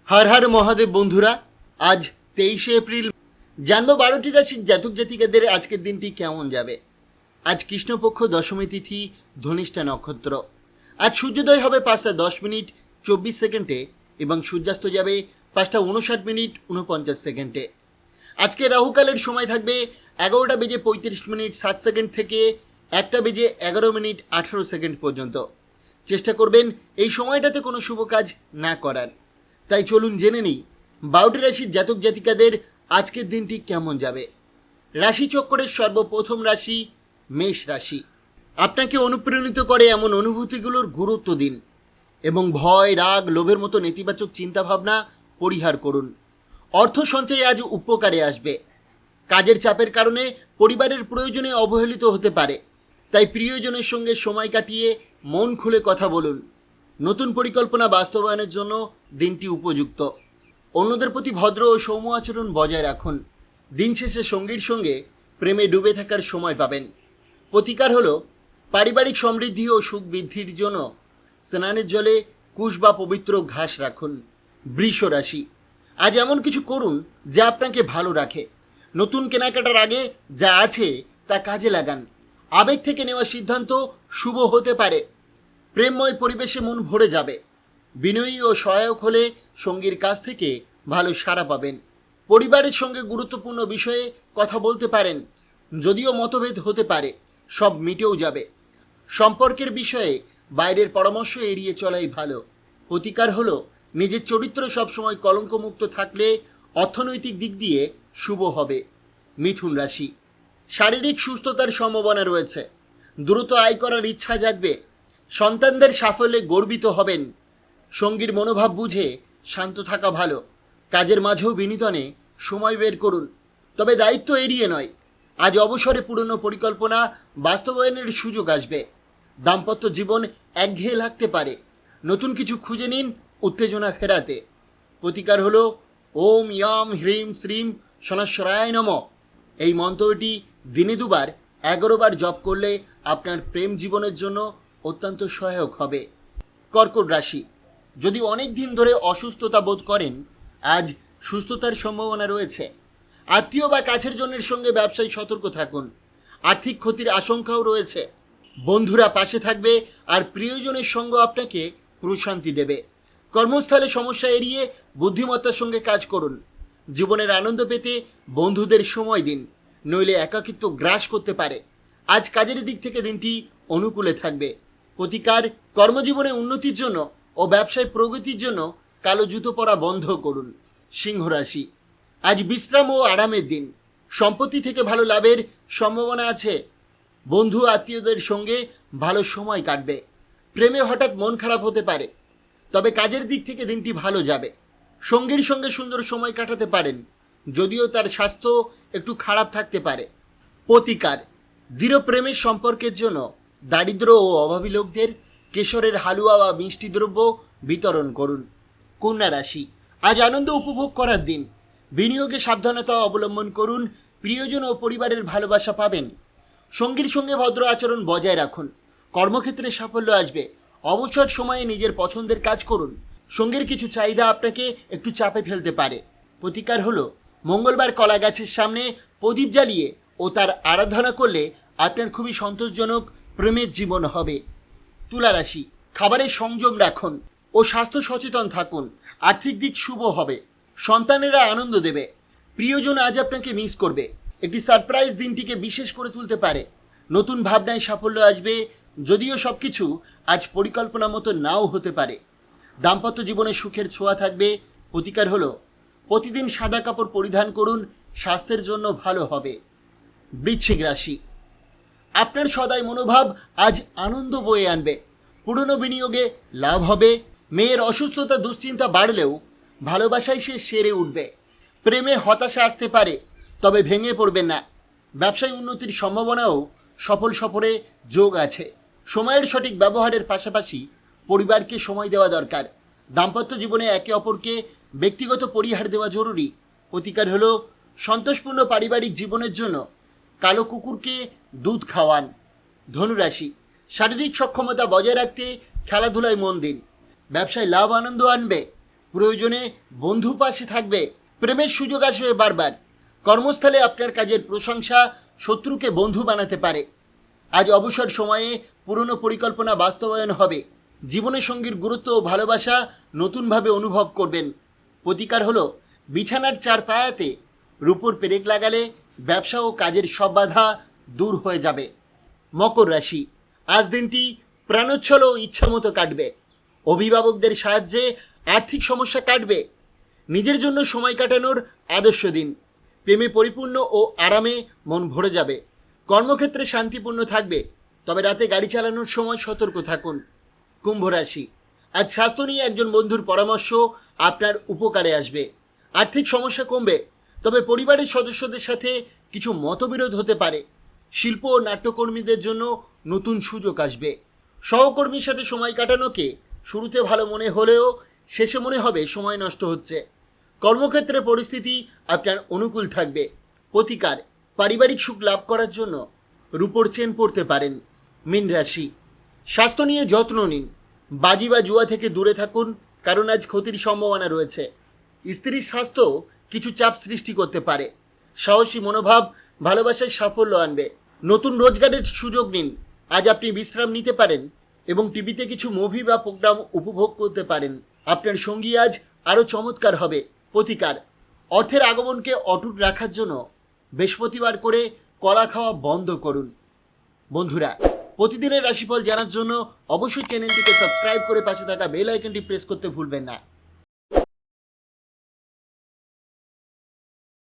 हर हर महादेव बंधुरा आज 23 एप्रिल जानबो 12टी राशिर जातक जातिकादेर आजकेर दिनटी केमन जाबे। आज कृष्णपक्ष दशमी तिथि धनिष्ठा नक्षत्र। आज सूर्योदय होबे 5टा 10 मिनिट 24 सेकेंडे एबं सूर्यास्त जाबे 5टा 59 मिनिट 49 सेकेंडे। आजके राहुकालेर समय थाकबे 11टा बेजे 35 मिनिट 7 सेकेंड थेके 1टा बेजे 11 मिनिट 18 सेकेंड पर्यन्त। चेष्टा करबेन এই সময়টাতে কোনো শুভ কাজ না করার। তাই চলুন জেনে নিই 12টি রাশির জাতক জাতিকাদের আজকের দিনটি কেমন যাবে। রাশি চক্রের সর্বপ্রথম রাশি মেষ রাশি। আপনাকে অনুপ্রাণিত করে এমন অনুভূতিগুলোর গুরুত্ব দিন এবং ভয় রাগ লোভের মতো নেতিবাচক চিন্তাভাবনা পরিহার করুন। অর্থ সঞ্চয় আজ উপকারে আসবে। কাজের চাপের কারণে পরিবারের প্রয়োজনে অবহেলিত হতে পারে, তাই প্রিয়জনের সঙ্গে সময় কাটিয়ে মন খুলে কথা বলুন। নতুন পরিকল্পনা বাস্তবায়নের জন্য দিনটি উপযুক্ত। অন্যদের প্রতি ভদ্র ও সৌম্য আচরণ বজায় রাখুন। দিন শেষে সঙ্গীর সঙ্গে প্রেমে ডুবে থাকার সময় পাবেন। প্রতিকার হলো পারিবারিক সমৃদ্ধি ও সুখ বৃদ্ধির জন্য স্নানের জলে কুশ বা পবিত্র ঘাস রাখুন। বৃষ রাশি। আজ এমন কিছু করুন যা আপনাকে ভালো রাখে। নতুন কেনাকাটার আগে যা আছে তা কাজে লাগান। আবেগ থেকে নেওয়া সিদ্ধান্ত শুভ হতে পারে। প্রেমময় পরিবেশে মন ভরে যাবে। বিনয়ী ও সহায়ক হলে সঙ্গীর কাছ থেকে ভালো সাড়া পাবেন। পরিবারের সঙ্গে গুরুত্বপূর্ণ বিষয়ে কথা বলতে পারেন। যদিও মতভেদ হতে পারে, সব মিটেও যাবে। সম্পর্কের বিষয়ে বাইরের পরামর্শ এড়িয়ে চলাই ভালো। প্রতিকার হলো নিজের চরিত্র সবসময় কলঙ্কমুক্ত থাকলে অর্থনৈতিক দিক দিয়ে শুভ হবে। মিথুন রাশি। শারীরিক সুস্থতার সম্ভাবনা রয়েছে। দ্রুত আয় করার ইচ্ছা জাগবে। সন্তানদের সাফল্যে গর্বিত হবেন। সঙ্গীর মনোভাব বুঝে শান্ত থাকা ভালো। কাজের মাঝেও বিনোদনে সময় বের করুন, তবে দায়িত্ব এড়িয়ে নয়। আজ অবসরে পুরনো পরিকল্পনা বাস্তবায়নের সুযোগ আসবে। দাম্পত্য জীবন একঘেয়ে লাগতে পারে, নতুন কিছু খুঁজে নিন উত্তেজনা ফেরাতে। প্রতিকার হলো ওম ইয়াম হ্রিম শ্রীম শনশ্বরায় নমঃ। এই মন্ত্রটি দিনে দুবার 11 বার জপ করলে আপনার প্রেম জীবনের জন্য অত্যন্ত সহায়ক হবে। কর্কট রাশি। যদি অনেক দিন ধরে অসুস্থতা বোধ করেন, আজ সুস্থতার সম্ভাবনা রয়েছে। আত্মীয় বা কাছের জনের সঙ্গে ব্যবসায় সতর্ক থাকুন। আর্থিক ক্ষতির আশঙ্কাও রয়েছে। বন্ধুরা পাশে থাকবে আর প্রিয়জনের সঙ্গ আপনাকে প্রশান্তি দেবে। কর্মস্থলে সমস্যা এড়িয়ে বুদ্ধিমত্তার সঙ্গে কাজ করুন। জীবনের আনন্দ পেতে বন্ধুদের সময় দিন, নইলে একাকিত্ব গ্রাস করতে পারে। আজ কাজের দিক থেকে দিনটি অনুকূলে থাকবে। প্রতিকার কর্মজীবনে উন্নতির জন্য ও ব্যবসায় প্রগতির জন্য কালো জুতো পরা বন্ধ করুন। সিংহ রাশি। আজ বিশ্রাম ও আরামের দিন। সম্পত্তি থেকে ভালো লাভের সম্ভাবনা আছে। বন্ধু আত্মীয়দের সঙ্গে ভালো সময় কাটবে। প্রেমে হঠাৎ মন খারাপ হতে পারে, তবে কাজের দিক থেকে দিনটি ভালো যাবে। সঙ্গীর সঙ্গে সুন্দর সময় কাটাতে পারেন, যদিও তার স্বাস্থ্য একটু খারাপ থাকতে পারে। প্রতিকার দৃঢ় প্রেমের সম্পর্কের জন্য দারিদ্র ও অভাবী লোকদের কেশরের হালুয়া বা মিষ্টি দ্রব্য বিতরণ করুন। কন্যা রাশি। আজ আনন্দ উপভোগ করার দিন। বিনিয়োগে সাবধানতা অবলম্বন করুন। প্রিয়জন ও পরিবারের ভালোবাসা পাবেন। সঙ্গীর সঙ্গে ভদ্র আচরণ বজায় রাখুন। কর্মক্ষেত্রে সাফল্য আসবে। অবসর সময়ে নিজের পছন্দের কাজ করুন। সঙ্গীর কিছু চাহিদা আপনাকে একটু চাপে ফেলতে পারে। প্রতিকার হলো মঙ্গলবার কলা গাছের সামনে প্রদীপ জ্বালিয়ে ও তার আরাধনা করলে আপনার খুবই সন্তোষজনক প্রেমের জীবন হবে। তুলা রাশি। খাবারের সংযম রাখুন ও স্বাস্থ্য সচেতন থাকুন। আর্থিক দিক শুভ হবে। সন্তানেরা আনন্দ দেবে। প্রিয়জন আজ আপনাকে মিস করবে। একটি সারপ্রাইজ দিনটিকে বিশেষ করে তুলতে পারে। নতুন ভাবনায় সাফল্য আসবে, যদিও সব কিছু আজ পরিকল্পনা মতো নাও হতে পারে। দাম্পত্য জীবনে সুখের ছোঁয়া থাকবে। প্রতিকার হলো প্রতিদিন সাদা কাপড় পরিধান করুন, স্বাস্থ্যের জন্য ভালো হবে। বৃশ্চিক রাশি। আপনার সদাই মনোভাব আজ আনন্দ বয়ে আনবে। পুরনো বিনিয়োগে লাভ হবে। মেয়ের অসুস্থতা দুশ্চিন্তা বাড়লেও ভালোবাসায় সে সেরে উঠবে। প্রেমে হতাশা আসতে পারে, তবে ভেঙে পড়বেন না। ব্যবসায় উন্নতির সম্ভাবনাও সফল সফরে যোগ আছে। সময়ের সঠিক ব্যবহারের পাশাপাশি পরিবারকে সময় দেওয়া দরকার। দাম্পত্য জীবনে একে অপরকে ব্যক্তিগত পরিহার দেওয়া জরুরি। প্রতিকার হলো সন্তোষপূর্ণ পারিবারিক জীবনের জন্য কালো কুকুরকে দুধ খাওয়ান। ধনুরাশি। শারীরিক সক্ষমতা বজায় রাখতে খেলাধুলায় মন দিন। ব্যবসায় লাভ আনন্দ আনবে। প্রয়োজনে বন্ধু পাশে থাকবে, প্রেমের সুযোগ আসবে বারবার। কর্মস্থলে আপনার কাজের প্রশংসা শত্রুকে বন্ধু বানাতে পারে। আজ অবসর সময়ে পুরনো পরিকল্পনা বাস্তবায়ন হবে। জীবনের সঙ্গীর গুরুত্ব ও ভালোবাসা নতুনভাবে অনুভব করবেন। প্রতিকার হলো বিছানার চার পায়াতে রূপোর পেরেক লাগালে ব্যবসা ও কাজের সব বাধা দূর হয়ে যাবে। মকর রাশি, আজ দিনটি প্রাণোচ্ছল ও ইচ্ছামতো কাটবে। অভিভাবকদের সাহায্যে আর্থিক সমস্যা কাটবে। নিজের জন্য সময় কাটানোর আদর্শ দিন। প্রেমে পরিপূর্ণ ও আরামে মন ভরে যাবে। কর্মক্ষেত্রে শান্তিপূর্ণ থাকবে, তবে রাতে গাড়ি চালানোর সময় সতর্ক থাকুন। কুম্ভ রাশি, আজ স্বাস্থ্য নিয়ে একজন বন্ধুর পরামর্শ আপনার উপকারে আসবে। আর্থিক সমস্যা কমবে, তবে পরিবারের সদস্যদের সাথে কিছু মতবিরোধ হতে পারে। শিল্প ও নাট্যকর্মীদের জন্য নতুন সুযোগ আসবে। সহকর্মীর সাথে সময় কাটানোকে শুরুতে ভালো মনে হলেও শেষে মনে হবে সময় নষ্ট হচ্ছে। কর্মক্ষেত্রে পরিস্থিতি আপনার অনুকূল থাকবে। প্রতিকার, পারিবারিক সুখ লাভ করার জন্য রূপোর চেন পরতে পারেন। মীন রাশি, স্বাস্থ্য নিয়ে যত্ন নিন। বাজি বা জুয়া থেকে দূরে থাকুন, কারণ আজ ক্ষতির সম্ভাবনা রয়েছে। স্ত্রীর স্বাস্থ্য কিছু চাপ সৃষ্টি করতে পারে। সাহসী মনোভাব ভালোবাসায় সাফল্য আনবে। নতুন রোজগারের সুযোগ নিন। আজ আপনি বিশ্রাম নিতে পারেন এবং টিভিতে কিছু মুভি বা প্রোগ্রাম উপভোগ করতে পারেন। আপনার সঙ্গী আজ আরও চমৎকার হবে। প্রতিকার, অর্থের আগমনকে অটুট রাখার জন্য বৃহস্পতিবার করে কলা খাওয়া বন্ধ করুন। বন্ধুরা, প্রতিদিনের রাশিফল জানার জন্য অবশ্যই চ্যানেলটিকে সাবস্ক্রাইব করে পাশে থাকা বেল আইকনটি প্রেস করতে ভুলবেন না।